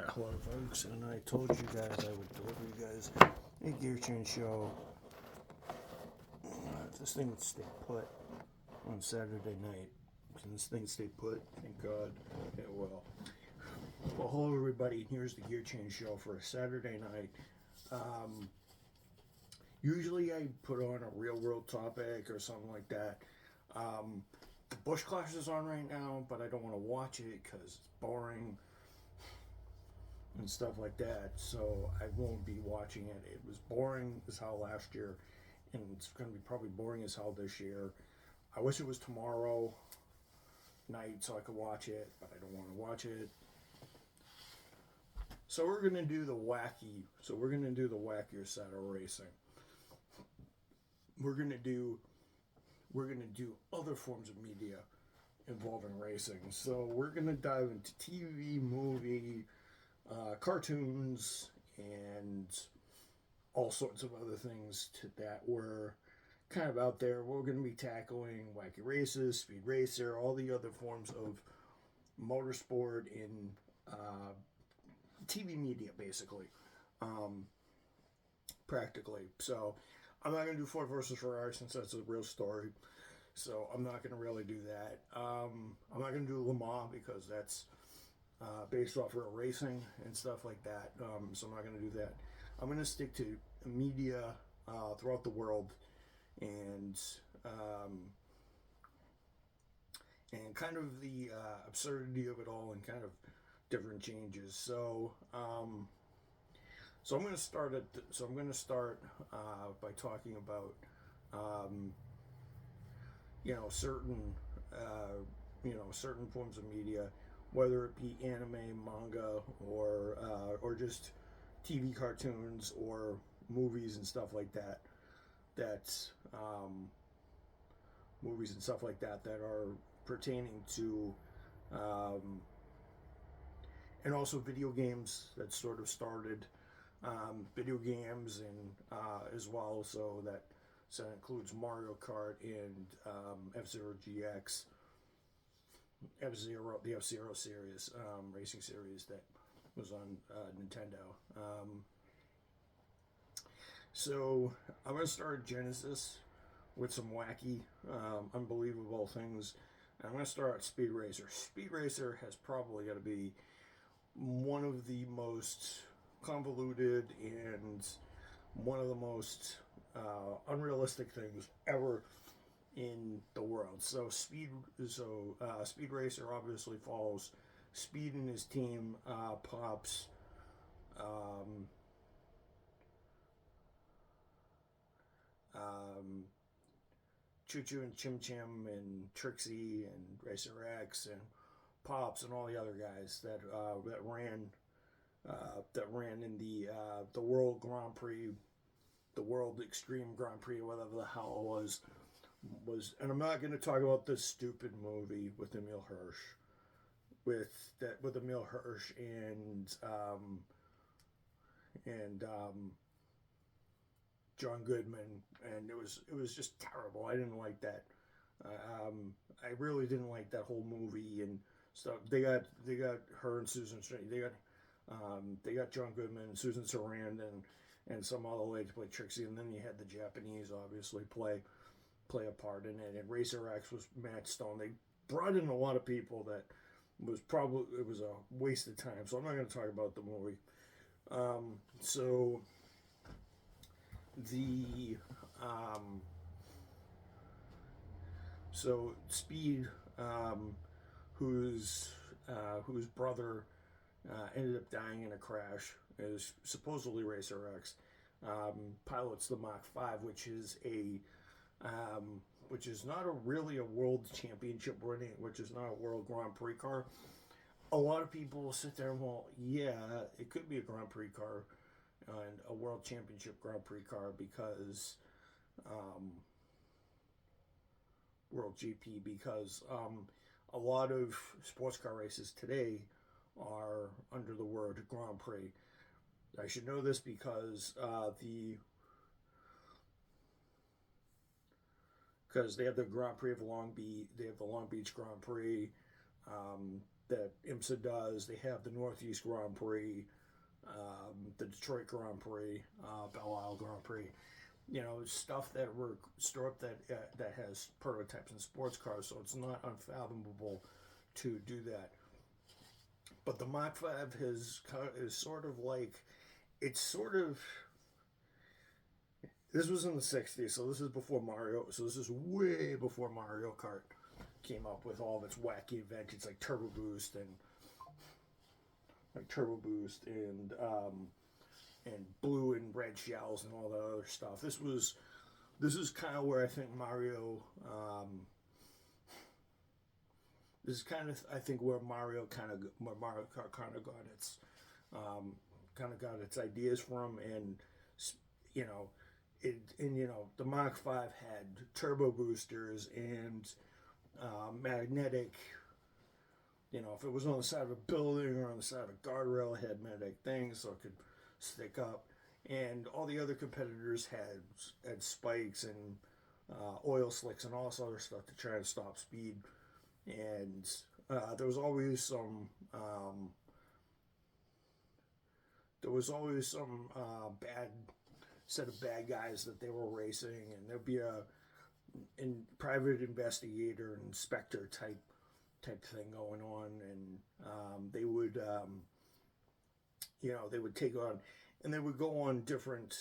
Hello folks, and I told you guys I would deliver you guys a gear change show. This thing would stay put on Saturday night. Can this thing stay put? Thank God it will. Well, hello everybody, here's the gear change show for a Saturday night. Usually I put on a real world topic or something like that. The Bush Clash is on right now, but I don't want to watch it because it's boring and stuff like that, so I won't be watching it. It was boring as hell last year, and it's going to be probably boring as hell this year. I wish it was tomorrow night so I could watch it, but I don't want to watch it. So we're going to do the wackier side of racing. We're going to do other forms of media involving racing. So we're going to dive into TV, movie, cartoons, and all sorts of other things that were kind of out there. We're going to be tackling wacky races, speed racer, all the other forms of motorsport in TV media, basically, practically. So I'm not going to do Ford versus Ferrari since that's a real story. So I'm not going to really do that. I'm not going to do Le Mans because that's based off real racing and stuff like that. So I'm not going to do that. I'm going to stick to media throughout the world and kind of the absurdity of it all and kind of different changes. So I'm going to start by talking about certain forms of media, whether it be anime, manga, or just TV cartoons or movies and stuff like that. Movies and stuff like that are pertaining to, and also video games that sort of started video games and as well. So that includes Mario Kart and F-Zero GX. The F-Zero series, racing series that was on Nintendo. So I'm going to start Genesis with some wacky, unbelievable things. And I'm going to start at Speed Racer. Speed Racer has probably got to be one of the most convoluted and one of the most unrealistic things ever in the world. So Speed Racer obviously follows Speed and his team, Pops, Choo Choo and Chim Chim and Trixie and Racer X and Pops and all the other guys that ran in the World Grand Prix, the World Extreme Grand Prix, whatever the hell it was. And I'm not going to talk about this stupid movie with Emil Hirsch, with Emil Hirsch and John Goodman, and it was just terrible. I didn't like that. I really didn't like that whole movie and stuff. They got her and Susan. They got John Goodman and Susan Sarandon and some other lady to play Trixie, and then you had the Japanese obviously play a part in it. And Racer X was Matt Stone. They brought in a lot of people that was a waste of time. So I'm not going to talk about the movie. So Speed, whose brother ended up dying in a crash, is supposedly Racer X. Pilots the Mach 5, which is not really a world championship running, which is not a world Grand Prix car. A lot of people will sit there and, well, yeah, it could be a Grand Prix car and a world championship Grand Prix car because World GP, because a lot of sports car races today are under the word Grand Prix. I should know this because they have the Grand Prix of Long Beach, they have the Long Beach Grand Prix, that IMSA does. They have the Northeast Grand Prix, the Detroit Grand Prix, Belle Isle Grand Prix. You know, stuff that we're stuff that has prototypes and sports cars, so it's not unfathomable to do that. But the Mach 5 is sort of like, it's sort of, this was in the 60s, so this is before Mario, so this is way before Mario Kart came up with all of its wacky inventions like Turbo Boost and blue and red shells and all that other stuff. This is kind of where I think Mario, this is kind of, I think, where Mario Kart kind of got its ideas from. And you know, the Mach 5 had turbo boosters and magnetic. You know, if it was on the side of a building or on the side of a guardrail, it had magnetic things so it could stick up. And all the other competitors had spikes and oil slicks and all this other stuff to try and stop speed. And there was always some bad set of bad guys that they were racing, and there'd be a private investigator and inspector type thing going on, and they would they would take on, and they would go on different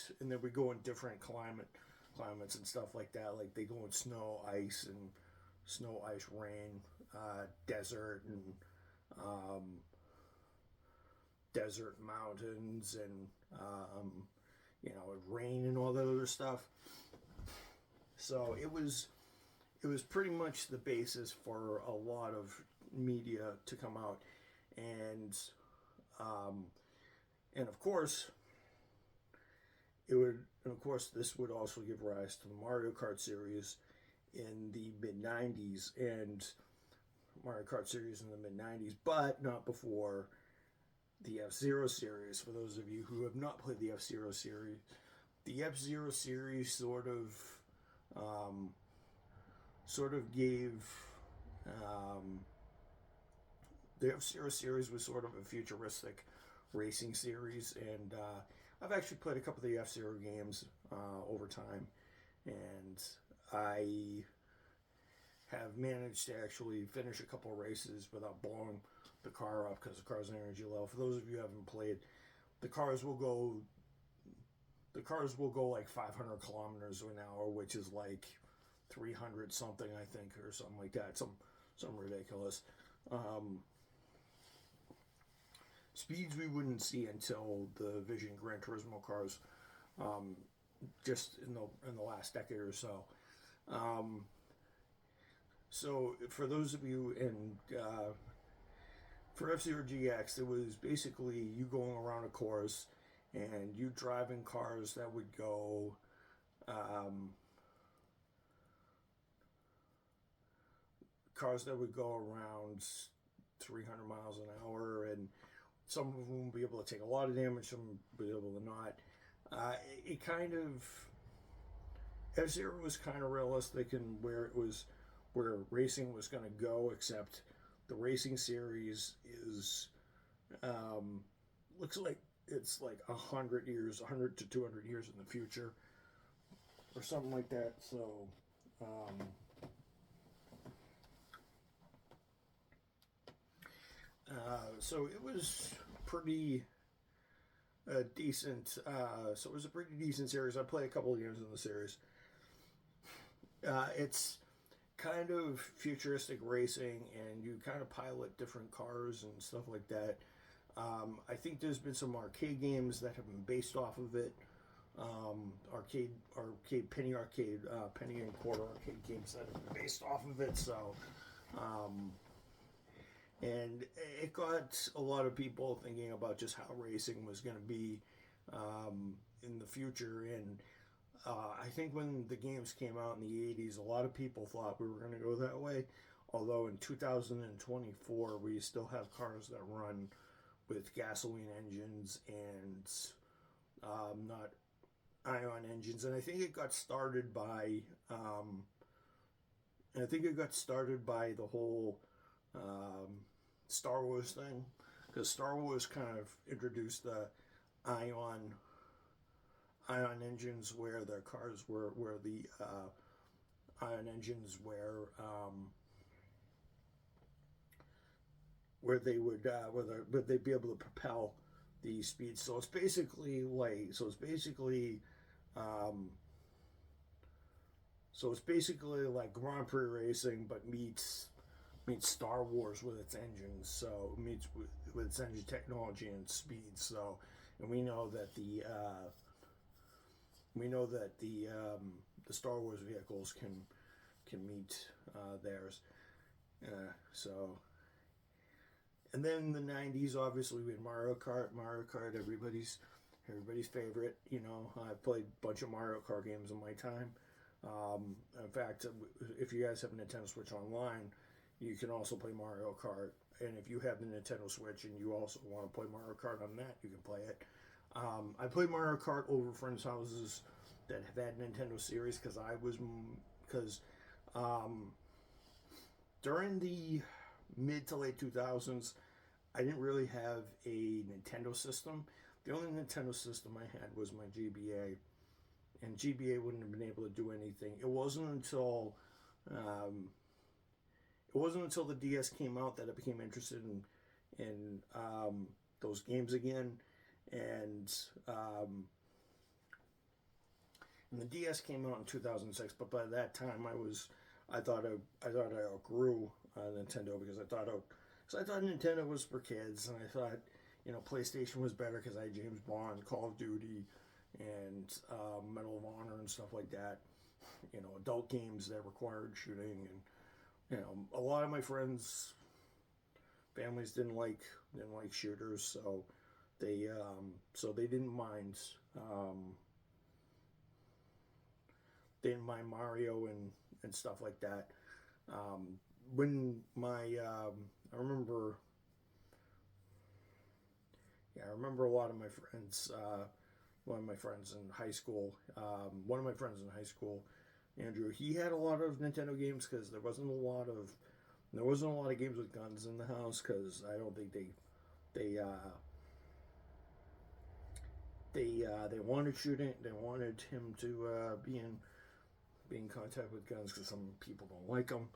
climates and stuff like that. Like they go in snow, ice, rain, desert, and desert mountains, and rain and all that other stuff. So it was pretty much the basis for a lot of media to come out, and of course this would also give rise to the Mario Kart series in the mid-90s, and Mario Kart series in the mid-90s, but not before the F-Zero series. For those of you who have not played the F-Zero series, the F-Zero series sort of gave the F-Zero series was sort of a futuristic racing series, and I've actually played a couple of the F-Zero games over time, and I have managed to actually finish a couple of races without blowing the car up because the car's energy low. For those of you who haven't played, the cars will go like 500 kilometers an hour, which is like 300 something, I think, or something like that. Some ridiculous speeds we wouldn't see until the Vision Gran Turismo cars, just in the last decade or so. So for those of you for F-Zero GX, it was basically you going around a course and you driving cars that would go around 300 miles an hour, and some of them would be able to take a lot of damage, some would be able to not. F-Zero was kind of realistic in where racing was going to go, except the racing series is looks like it's like 100 to 200 years in the future or something like that. So it was pretty decent. So it was a pretty decent series. I played a couple of games in the series. It's kind of futuristic racing, and you kind of pilot different cars and stuff like that. I think there's been some arcade games that have been based off of it. Penny and quarter arcade games that have been based off of it. So, and it got a lot of people thinking about just how racing was going to be in the future. And I think when the games came out in the 80s, a lot of people thought we were going to go that way. Although in 2024, we still have cars that run with gasoline engines and not ion engines. And I think it got started by the whole Star Wars thing, because Star Wars kind of introduced the ion engines, where the cars where the ion engines where they would where they'd be able to propel the speed. Um, so it's basically like Grand Prix racing, but meets Star Wars with its engines. So it meets with its engine technology and speed. So, and the Star Wars vehicles can meet theirs. So, and then in the '90s, obviously we had Mario Kart. Mario Kart, everybody's favorite. You know, I played a bunch of Mario Kart games in my time. In fact, if you guys have a Nintendo Switch Online, you can also play Mario Kart. And if you have the Nintendo Switch and you also want to play Mario Kart on that, you can play it. I played Mario Kart over friends' houses that have had Nintendo series, because during the mid to late 2000s, I didn't really have a Nintendo system. The only Nintendo system I had was my GBA, and GBA wouldn't have been able to do anything. It wasn't until the DS came out that I became interested in those games again, and the DS came out in 2006. But by that time, I thought I outgrew Nintendo, because I thought Nintendo was for kids, and I thought, PlayStation was better because I had James Bond, Call of Duty, and Medal of Honor and stuff like that. Adult games that required shooting, and a lot of my friends' families didn't like shooters, so they didn't mind. They didn't mind Mario and stuff like that. When I remember a lot of my friends. One of my friends in high school. Andrew. He had a lot of Nintendo games, because there wasn't a lot of games with guns in the house, because I don't think they wanted shooting. They wanted him to be in contact with guns, because some people don't like them.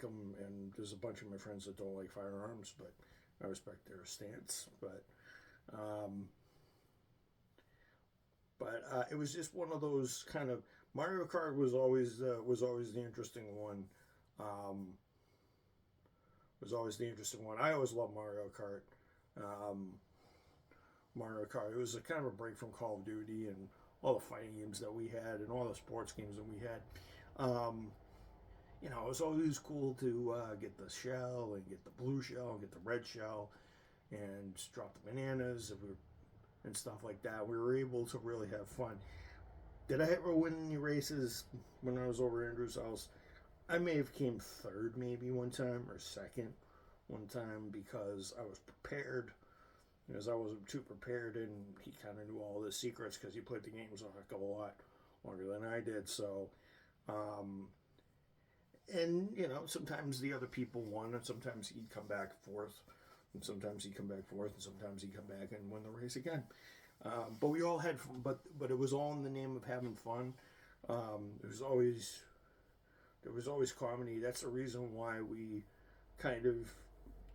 And there's a bunch of my friends that don't like firearms, but I respect their stance. But it was just one of those kind of, Mario Kart was always the interesting one. I always loved Mario Kart. It was a kind of a break from Call of Duty and all the fighting games that we had and all the sports games that we had. It was always cool to get the shell and get the blue shell and get the red shell and drop the bananas and stuff like that. We were able to really have fun. Did I ever win any races when I was over Andrew's house? I may have came third maybe one time, or second one time, because I was prepared. Because I wasn't too prepared, and he kind of knew all the secrets, because he played the games a heck of a lot longer than I did. So, and sometimes the other people won, and sometimes he'd come back fourth, and sometimes he'd come back fourth, and sometimes he'd come back and win the race again. But we all had fun, but it was all in the name of having fun. There was always comedy. That's the reason why we kind of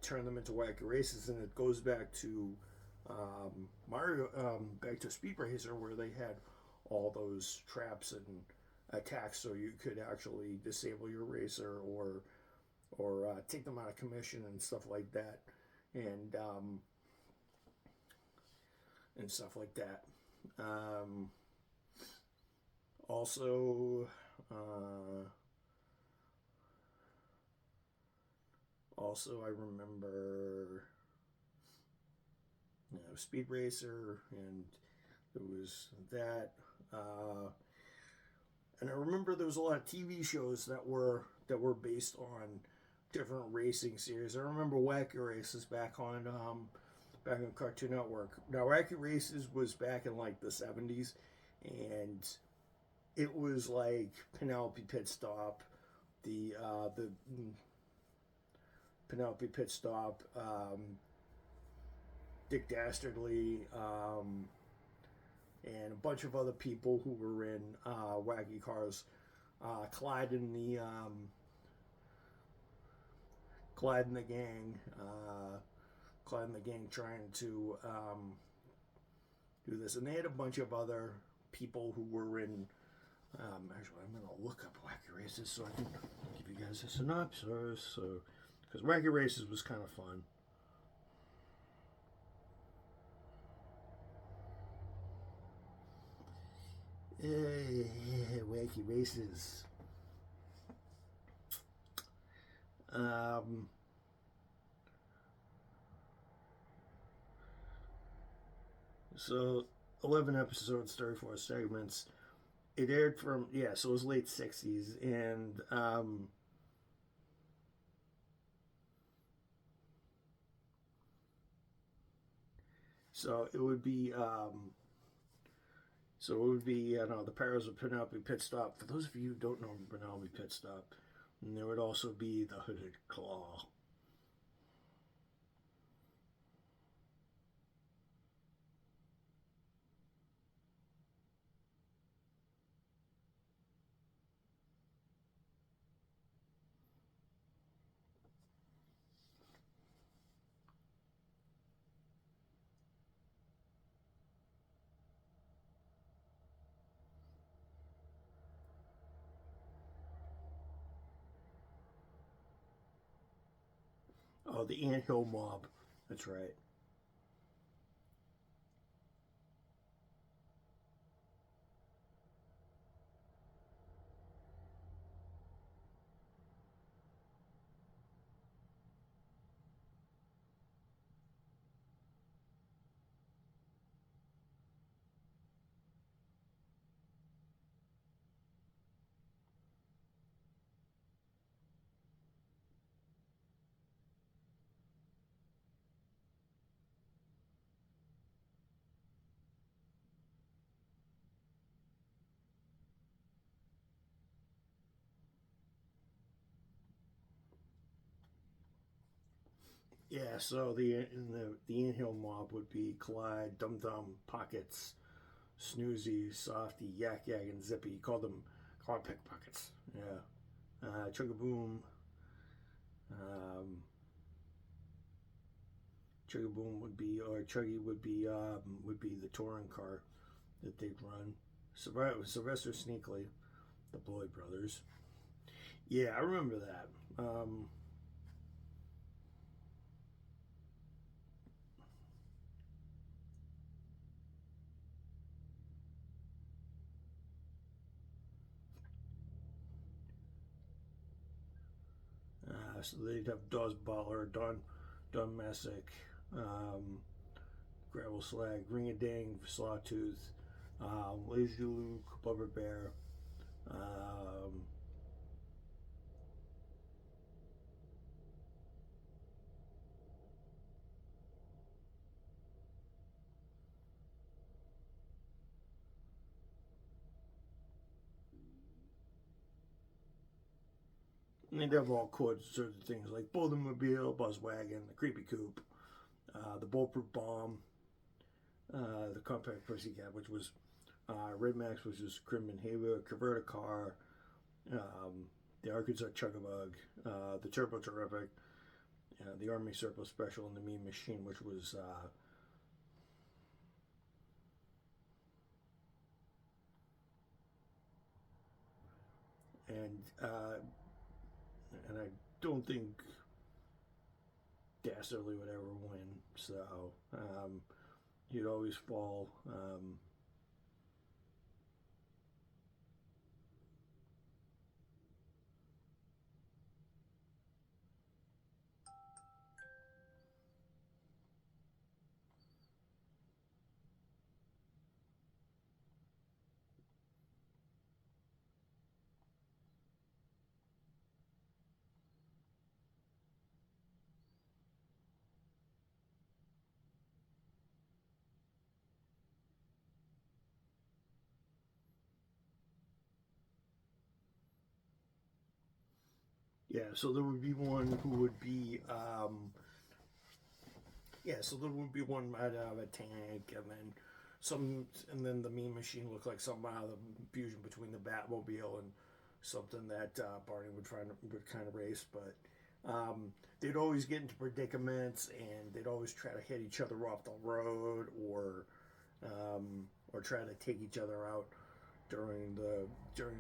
turn them into wacky races, and it goes back to back to Speed Racer, where they had all those traps and attacks, so you could actually disable your racer or take them out of commission and stuff like that, and stuff like that. Also, I remember, Speed Racer, and there was that. And I remember there was a lot of TV shows that were based on different racing series. I remember Wacky Races back on Cartoon Network. Now, Wacky Races was back in like the 70s, and it was like Penelope Pit Stop, the Penelope Pit Stop, Dick Dastardly, and a bunch of other people who were in wacky cars. Clyde and the Clyde and the gang, Clyde and the gang trying to do this, and they had a bunch of other people who were in. Actually, I'm gonna look up Wacky Races so I can give you guys a synopsis. So, because Wacky Races was kind of fun. Wacky Races. So 11 episodes, 34 segments. It aired from, yeah, so it was late 60s, and so it would be you know, the Perils of Penelope Pit Stop. For those of you who don't know Penelope Pit Stop, and there would also be the Hooded Claw. Oh, the Ant Hill Mob. That's right. Yeah, so the Ant Hill Mob would be Clyde, Dum Dum, Pockets, Snoozy, Softy, Yak Yak, and Zippy. He called them pickpockets. Yeah. Chugaboom. Um, Chugaboom would be, or Chuggy would be the touring car that they'd run. Sylvester Sneakley, the Boy Brothers. Yeah, I remember that. So they'd have Dawes Butler, Don Messick, um, Gravel Slag, Ring a Ding, Sawtooth, Lazy Luke, Blubber Bear. Um, and they'd have all sorts of things like Bullmobile, Buzzwagon, the Creepy Coupe, the Bulletproof Bomb, the Compact Pussycat, which was Red Max, which was Crimin Haver, Converter Car, the Arkansas Chuggabug, the Turbo Terrific, the Army Surplus Special, and the Mean Machine, which was and and I don't think Dastardly would ever win, so he'd always fall. Yeah, so there would be one who would be, so there would be one out of a tank, and then the Mean Machine looked like something out of the fusion between the Batmobile and something that Barney would kind of race, but they'd always get into predicaments, and they'd always try to hit each other off the road, or try to take each other out during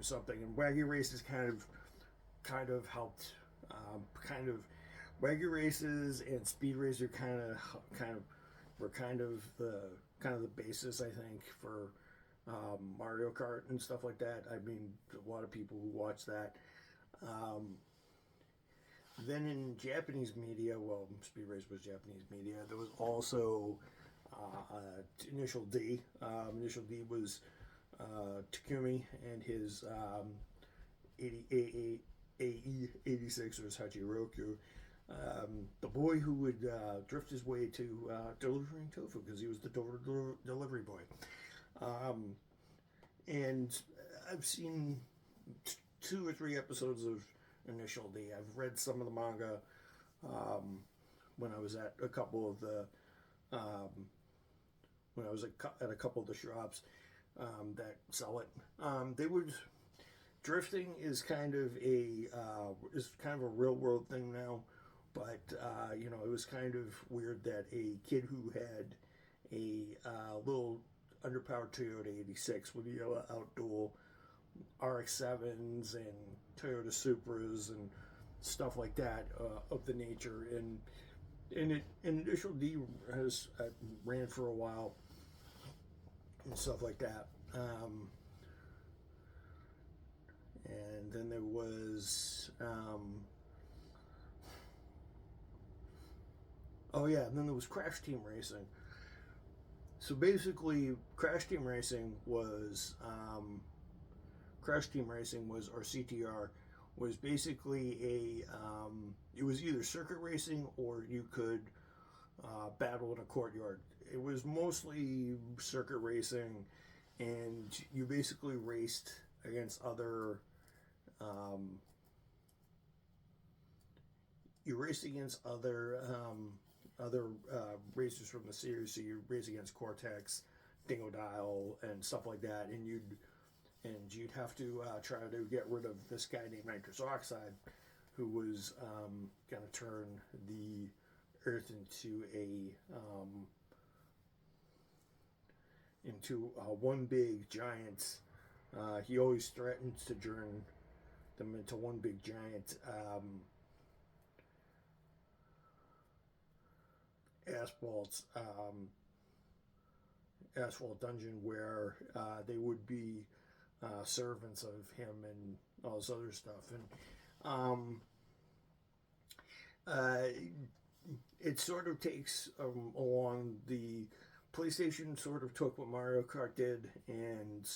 something. And Wacky Races kind of helped, Wacky Races and Speed Racer were kind of the basis, I think, for Mario Kart and stuff like that. I mean, a lot of people who watch that. Then in Japanese media, well, Speed Race was Japanese media. There was also Initial D. Initial D was Takumi and his AE86ers Hachiroku. The boy who would drift his way to delivering tofu because he was the delivery boy. And I've seen 2 or 3 episodes of Initial D. I've read some of the manga when I was at a couple of the at a couple of the shops that sell it. Drifting is kind of a real world thing now, but it was kind of weird that a kid who had a little underpowered Toyota 86 would be able to outduel RX-7s and Toyota Supras and stuff like that of the nature. And Initial D has ran for a while and stuff like that. And then there was and then there was Crash Team Racing. So basically, Crash Team Racing was or CTR was basically it was either circuit racing or you could battle in a courtyard. It was mostly circuit racing, and you basically raced against other racers from the series. So you race against Cortex, Dingodile, and stuff like that, and you'd have to try to get rid of this guy named Nitrous Oxide, who was going to turn the Earth into one big giant. He always threatens to turn them into one big giant asphalt dungeon where they would be servants of him and all this other stuff. And it sort of takes along the PlayStation sort of took what Mario Kart did and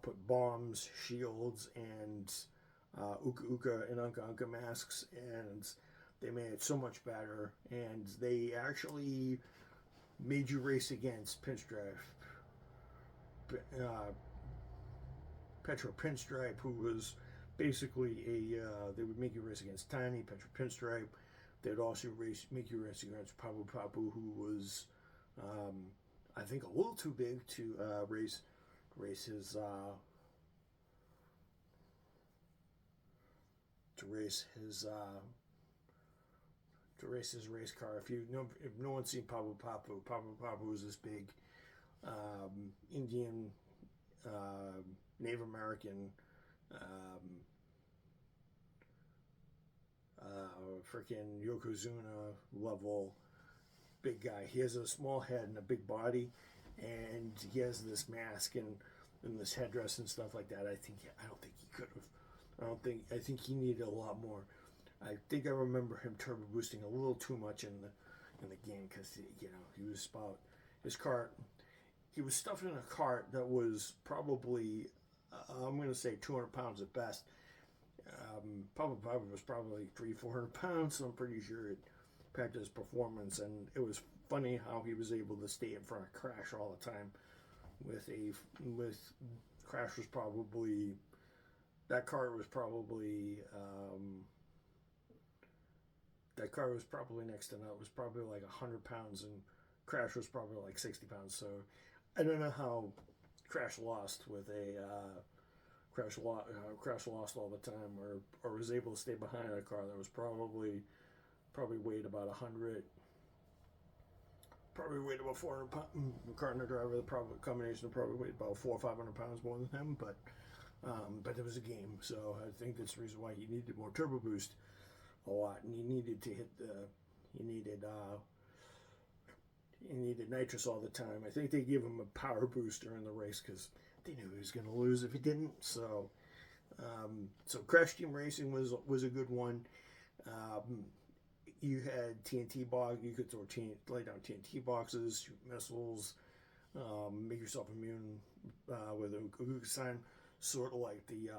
put bombs, shields, and Uka Uka and Unka Unka masks, and they made it so much better. And they actually made you race against Pinstripe, Petro Pinstripe, who was basically they would make you race against Tiny, Petro Pinstripe. They'd also make you race against Papu Papu, who was, I think, a little too big to race his race car. If no one's seen Papu Papu was this big Indian, Native American, freaking Yokozuna level big guy. He has a small head and a big body, and he has this mask and this headdress and stuff like that. I don't think he could have. I think he needed a lot more. I think I remember him turbo boosting a little too much in the game because he was about his cart. He was stuffed in a cart that was probably I'm going to say 200 pounds at best. Papa was probably 300-400 pounds, so I'm pretty sure it impacted his performance. And it was funny how he was able to stay in front of Crash all the time. Crash was probably, that cart was probably that car was probably next to nut. Was probably like 100 pounds, and Crash was probably like 60 pounds. So I don't know how Crash lost with a Crash lost all the time, or was able to stay behind a car that was probably weighed about 100. Probably weighed about 400 pounds. The car and the driver, the probably combination of probably weighed about 400 or 500 pounds more than him, but it was a game, so I think that's the reason why he needed more turbo boost a lot, and he needed to hit he needed nitrous all the time. I think they gave him a power booster in the race because they knew he was going to lose if he didn't. So, so Crash Team Racing was a good one. You had TNT box. You could lay down TNT boxes, shoot missiles, make yourself immune with a Google sign, sort of like the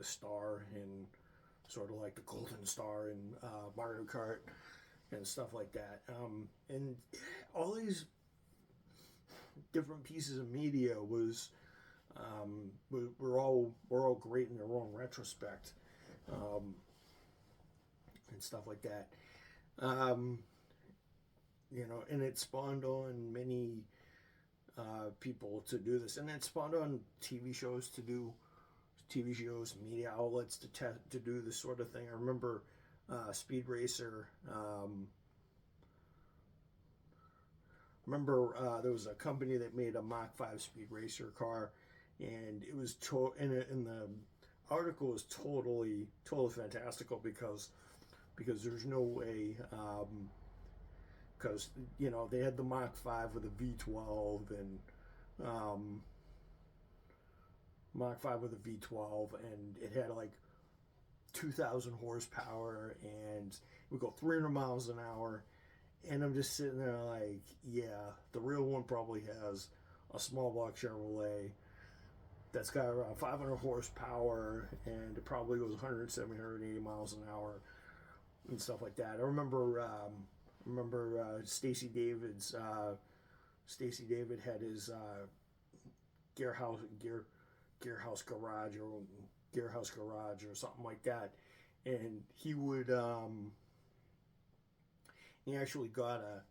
star and sort of like the golden star in Mario Kart and stuff like that. And all these different pieces of media were all great in their own retrospect, and stuff like that. And it spawned on many people to do this, and it spawned on TV shows, media outlets to do this sort of thing. I remember Speed Racer. There was a company that made a Mach 5 Speed Racer car, and it was in the article was totally fantastical because there's no way, because they had the Mach 5 with a V12 and Mach 5 with a V12, and it had like 2,000 horsepower and it would go 300 miles an hour. And I'm just sitting there like, yeah, the real one probably has a small block Chevrolet that's got around 500 horsepower, and it probably goes 170, 180 miles an hour and stuff like that. I remember Stacy David had his gear house garage or something like that, and he would he actually got a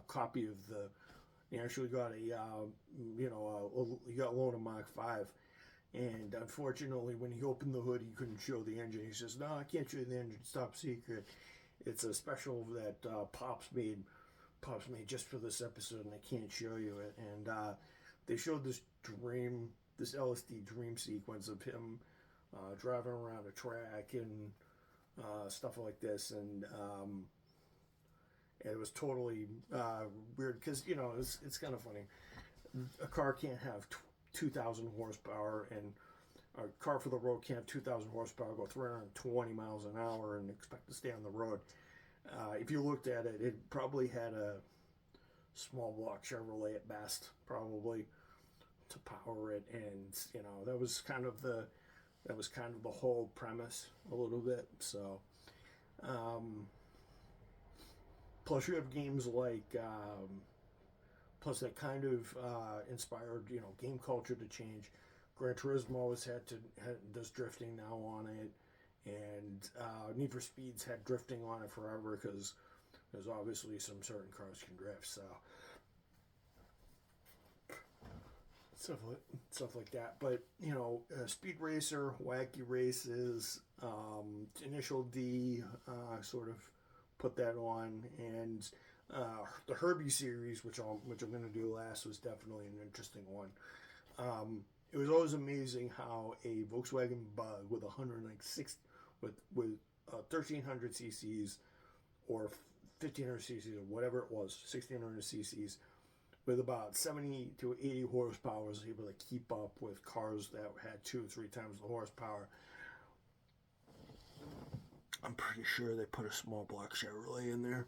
copy of the. He actually got he got a loan of Mach 5, and unfortunately, when he opened the hood, he couldn't show the engine. He says, "No, I can't show you the engine. It's top secret. It's a special that Pops made just for this episode, and I can't show you it." And they showed this LSD dream sequence of him driving around a track and stuff like this, and it was totally weird because it's kind of funny. A car can't have 2,000 horsepower, and a car for the road can't have 2,000 horsepower, go 320 miles an hour, and expect to stay on the road. If you looked at it, it probably had a small block Chevrolet at best, probably, to power it, and that was kind of the whole premise a little bit. So. Plus, you have games like, plus that kind of inspired, game culture to change. Gran Turismo does drifting now on it, and Need for Speed's had drifting on it forever because there's obviously some certain cars can drift. So stuff like that. But Speed Racer, Wacky Races, Initial D, sort of put that on, and the Herbie series, which I'm going to do last, was definitely an interesting one. It was always amazing how a Volkswagen Bug with 1,300 cc's or 1,500 cc's or whatever it was, 1,600 cc's, with about 70 to 80 horsepower, was able to keep up with cars that had 2 or 3 times the horsepower. I'm pretty sure they put a small block Chevrolet in there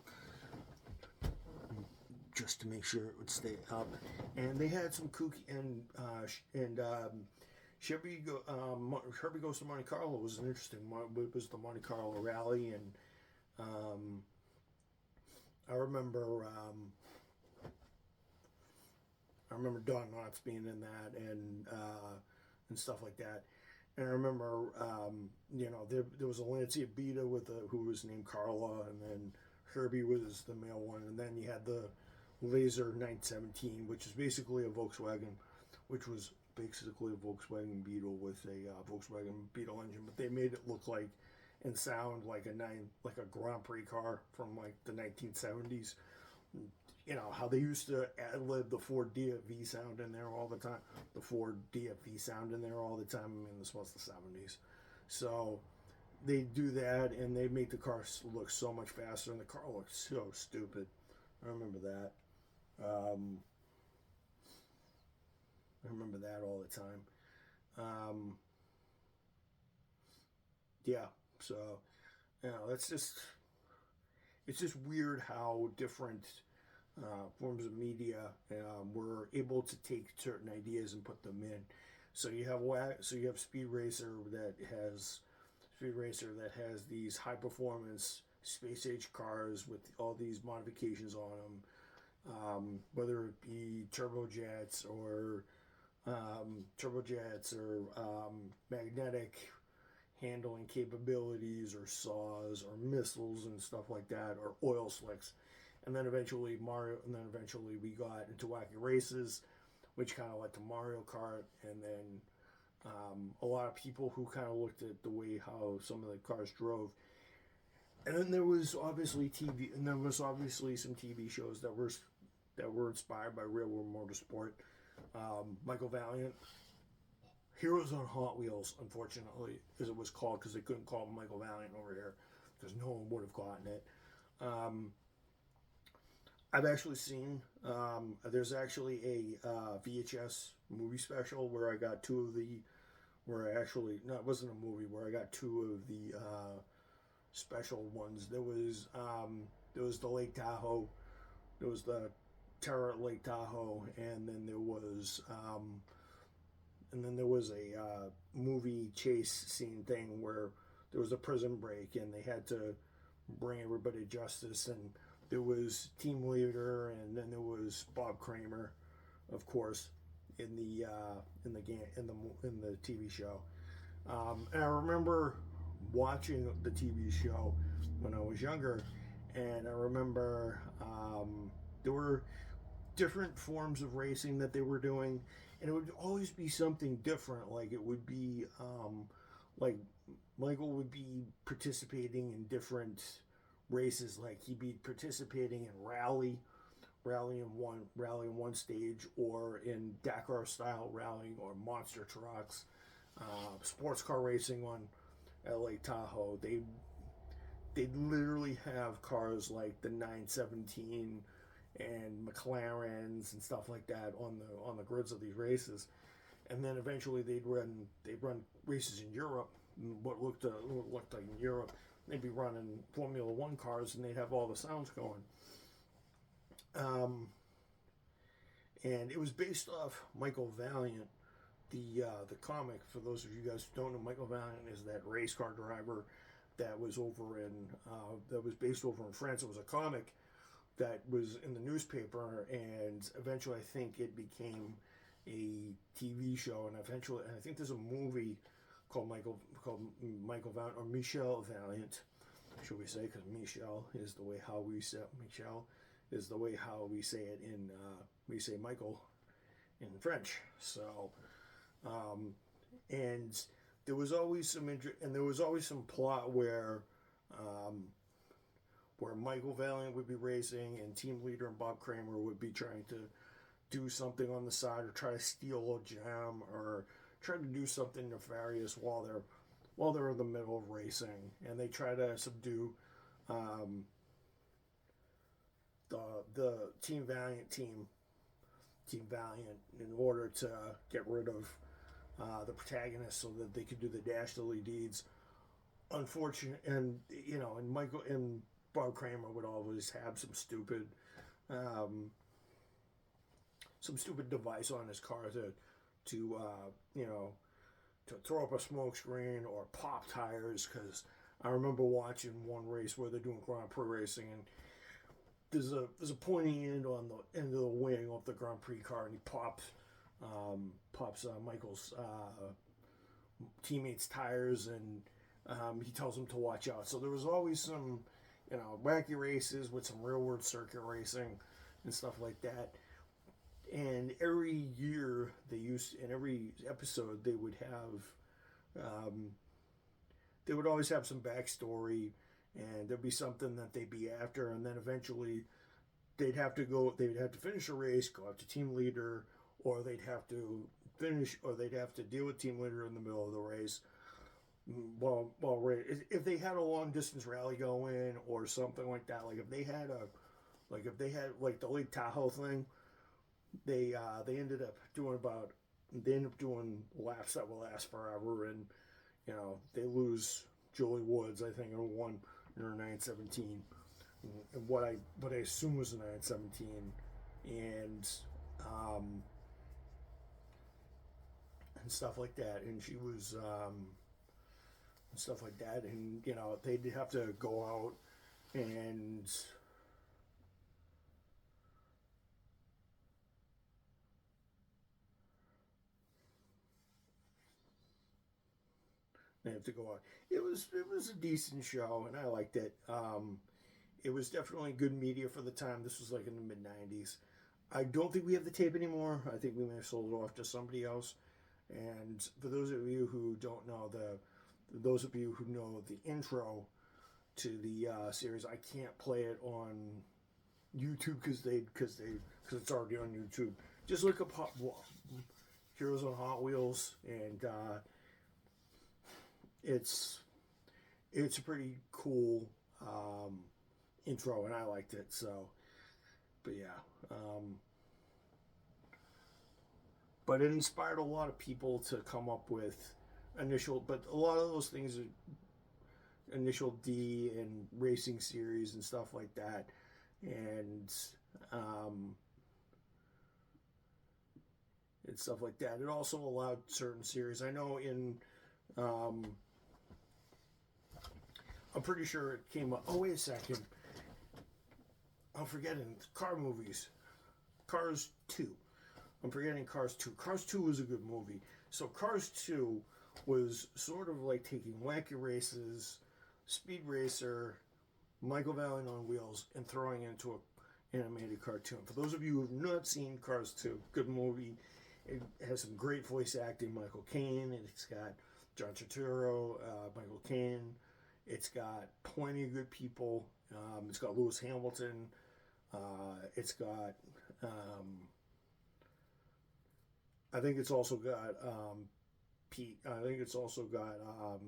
just to make sure it would stay up. And they had some kooky Herbie Goes to Monte Carlo was an interesting one. It was the Monte Carlo Rally, and I remember Don Knotts being in that, and stuff like that. And I remember, there was a Lancia Beta who was named Carla, and then Herbie was the male one, and then you had the Laser 917, which is basically a Volkswagen, which was basically a Volkswagen Beetle with a Volkswagen Beetle engine, but they made it look like and sound like a Grand Prix car from like the 1970s. You know how they used to ad lib the Ford DFV sound in there all the time. The Ford DFV sound in there all the time. I mean, this was the 70s, so they do that and they make the car look so much faster, and the car looks so stupid. I remember that. Um, I remember that all the time. Um, yeah, so that's just it's just weird how different forms of media were able to take certain ideas and put them in. So you have Speed Racer that has these high performance space age cars with all these modifications on them, whether it be turbojets or magnetic handling capabilities or saws or missiles and stuff like that, or oil slicks. And then eventually we got into Wacky Races, which kind of led to Mario Kart, and then a lot of people who kind of looked at the way how some of the cars drove. And then there was obviously some TV shows that were inspired by real world motorsport. Michael Valiant, Heroes on Hot Wheels, unfortunately, as it was called, because they couldn't call him Michael Valiant over here, because no one would have gotten it. I've actually seen, there's actually a VHS movie special where I got no, it wasn't a movie, where I got two of the special ones. There was the Lake Tahoe, there was the Terror at Lake Tahoe, and then there was a movie chase scene thing where there was a prison break and they had to bring everybody to justice, and there was team leader, and then there was Bob Kramer, of course, in the TV show. And I remember watching the TV show when I was younger, and I remember there were different forms of racing that they were doing, and it would always be something different. Like it would be like Michael would be participating in different races. Like he'd be participating in rally in one stage, or in Dakar style rallying, or monster trucks, sports car racing on at Lake Tahoe. They literally have cars like the 917 and McLarens and stuff like that on the grids of these races, and then eventually they'd run races in Europe. What looked like in Europe, they'd be running Formula One cars, and they'd have all the sounds going. And it was based off Michael Valiant, the comic. For those of you guys who don't know, Michael Valiant is that race car driver that was based over in France. It was a comic that was in the newspaper, and eventually I think it became a TV show, and I think there's a movie called Michael Valiant, or Michel Valiant, should we say, because Michel is the way how we say it in we say Michael in French. So, and there was always some plot where Michael Valiant would be racing, and team leader and Bob Kramer would be trying to do something on the side, or try to steal a gem, or try to do something nefarious while they're in the middle of racing, and they try to subdue the Team Valiant in order to get rid of the protagonist, so that they could do the dastardly deeds. Unfortunate, and Michael and Bob Kramer would always have some stupid device on his car to throw up a smoke screen or pop tires. Because I remember watching one race where they're doing Grand Prix racing, and there's a pointy end on the end of the wing of the Grand Prix car, and he pops teammates' tires, and he tells them to watch out. So there was always some, wacky races with some real world circuit racing and stuff like that. And every year in every episode, they would always have some backstory, and there'd be something that they'd be after, and then eventually they'd have to finish a race, go out to team leader, or they'd have to deal with team leader in the middle of the race. Well, if they had a long distance rally going or something like that, like if they had the Lake Tahoe thing, they ended up doing laps that will last forever, and they lose Julie Woods, I think, in her 917, and what I assume was a 917, and stuff like that, and she was and stuff like that, and they'd have to go out and they have to go out. It was a decent show, and I liked it. It was definitely good media for the time. This was like in the mid '90s. I don't think we have the tape anymore. I think we may have sold it off to somebody else. And for those of you who don't know those of you who know the intro to the series, I can't play it on YouTube because it's already on YouTube. Just look up Heroes on Hot Wheels, and it's a pretty cool intro, and I liked it. So, but yeah, but it inspired a lot of people to come up with but a lot of those things are initial D and racing series and stuff like that, and stuff like that. It also allowed certain series. I know I'm pretty sure it came up. Oh, wait a second. I'm forgetting car movies. Cars 2. I'm forgetting Cars 2. Cars 2 was a good movie. So Cars 2 was sort of like taking Wacky Races, Speed Racer, Michael Valiant on Wheels, and throwing it into an animated cartoon. For those of you who have not seen Cars 2, good movie. It has some great voice acting. Michael Caine. It's got John Turturro, Michael Caine. It's got plenty of good people. It's got Lewis Hamilton. It's got I think it's also got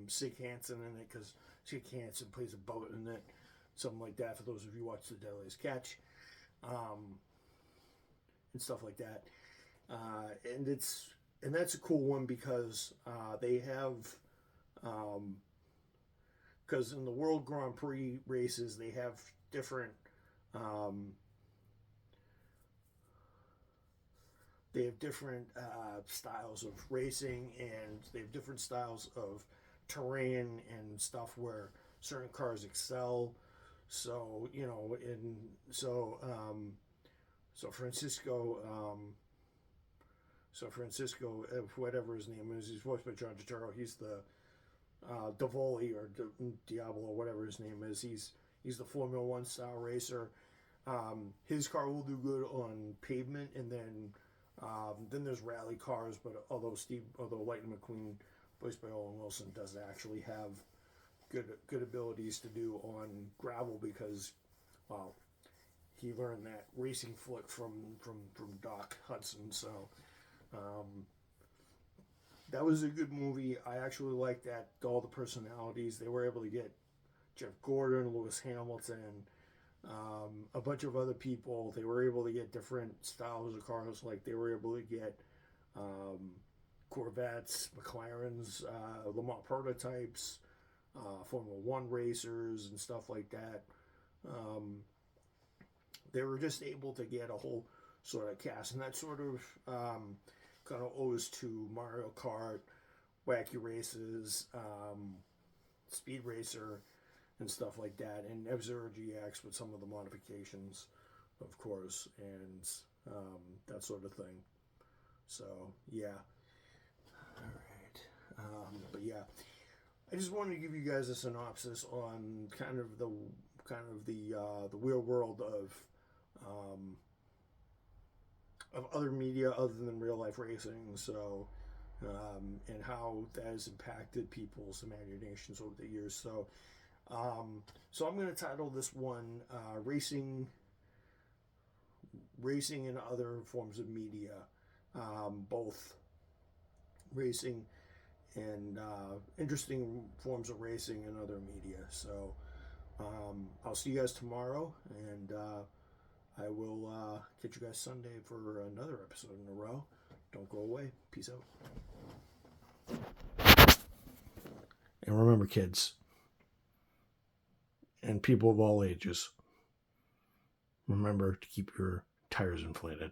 Sig Hansen in it, because Sig Hansen plays a boat in it, something like that. For those of you who watch The Deadliest Catch, and stuff like that, and that's a cool one because they have because in the World Grand Prix races they have different styles of racing, and they have different styles of terrain and stuff where certain cars excel. So Francisco, whatever his name is, he's voiced by John Turturro. He's the Davoli or Diablo, whatever his name is. He's the Formula One style racer. His car will do good on pavement, and then there's rally cars. But although Lightning McQueen, voiced by Owen Wilson, does actually have good abilities to do on gravel, because, well, he learned that racing flick from Doc Hudson. So that was a good movie. I actually liked that, all the personalities. They were able to get Jeff Gordon, Lewis Hamilton, a bunch of other people. They were able to get different styles of cars. Like they were able to get Corvettes, McLarens, Le Mans prototypes, Formula One racers, and stuff like that. They were just able to get a whole sort of cast, and that sort of kind of owes to Mario Kart, Wacky Races, Speed Racer, and stuff like that, and F-Zero GX with some of the modifications, of course, and that sort of thing. So, yeah. All But yeah, I just wanted to give you guys a synopsis on kind of the real world of other media other than real life racing. So and how that has impacted people's imaginations over the years. So I'm going to title this one "Racing and Other Forms of Media," both racing and interesting forms of racing and other media. So I'll see you guys tomorrow, and I will catch you guys Sunday for another episode in a row. Don't go away. Peace out. And remember, kids, and people of all ages, remember to keep your tires inflated.